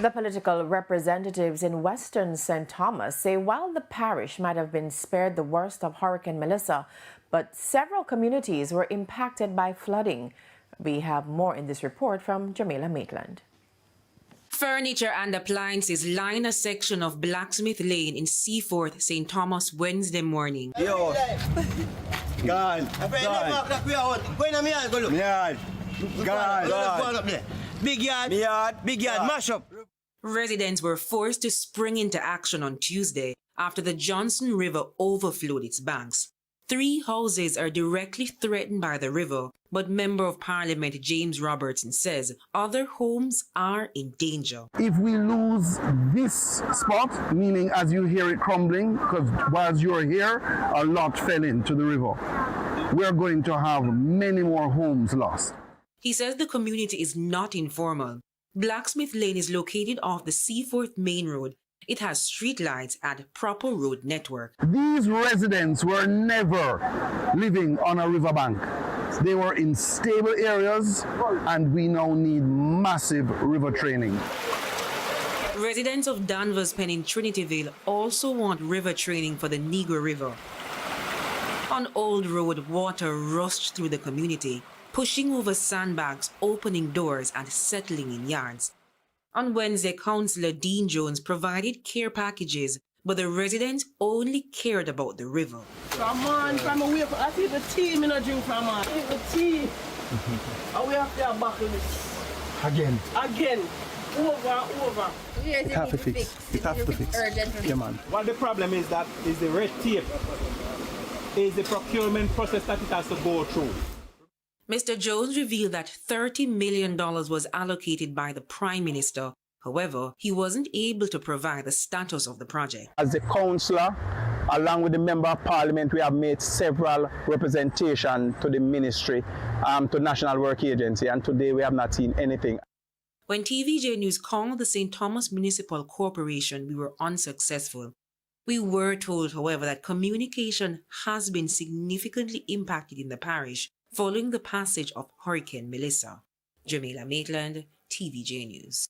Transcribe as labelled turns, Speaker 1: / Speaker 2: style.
Speaker 1: The political representatives in Western St. Thomas say while the parish might have been spared the worst of Hurricane Melissa, but several communities were impacted by flooding. We have more in this report from Jamaica Maitland.
Speaker 2: Furniture and appliances line a section of Blacksmith Lane in Seaforth, St. Thomas Wednesday morning.
Speaker 3: Yo, gone. Big yard, mash up.
Speaker 2: Residents were forced to spring into action on Tuesday after the Johnson River overflowed its banks. 3 houses are directly threatened by the river, but Member of Parliament James Robertson says other homes are in danger.
Speaker 4: If we lose this spot, meaning as you hear it crumbling, because whilst you're here, a lot fell into the river, we're going to have many more homes lost.
Speaker 2: He says the community is not informal. Blacksmith Lane is located off the Seaforth Main Road. It has streetlights and proper road network.
Speaker 4: These residents were never living on a riverbank. They were in stable areas, and we now need massive river training.
Speaker 2: Residents of Danvers Pen in Trinityville also want river training for the Negro River. On Old Road, water rushed through the community, pushing over sandbags, opening doors, and settling in yards. On Wednesday, Councillor Dean Jones provided care packages, but the residents only cared about the river.
Speaker 5: Come on, from away, I see the tea, me not drink from man. I the tea. And we have to buckle this.
Speaker 4: Again.
Speaker 5: Over.
Speaker 4: It has to fix. It has to fix. Yeah, man.
Speaker 6: Well, the problem is that is the red tape, is the procurement process that it has to go through.
Speaker 2: Mr. Jones revealed that $30 million was allocated by the Prime Minister. However, he wasn't able to provide the status of the project.
Speaker 7: As the councillor, along with the Member of Parliament, we have made several representations to the Ministry, to National Work Agency, and today we have not seen anything.
Speaker 2: When TVJ News called the St. Thomas Municipal Corporation, we were unsuccessful. We were told, however, that communication has been significantly impacted in the parish following the passage of Hurricane Melissa. Jamaica Maitland, TVJ News.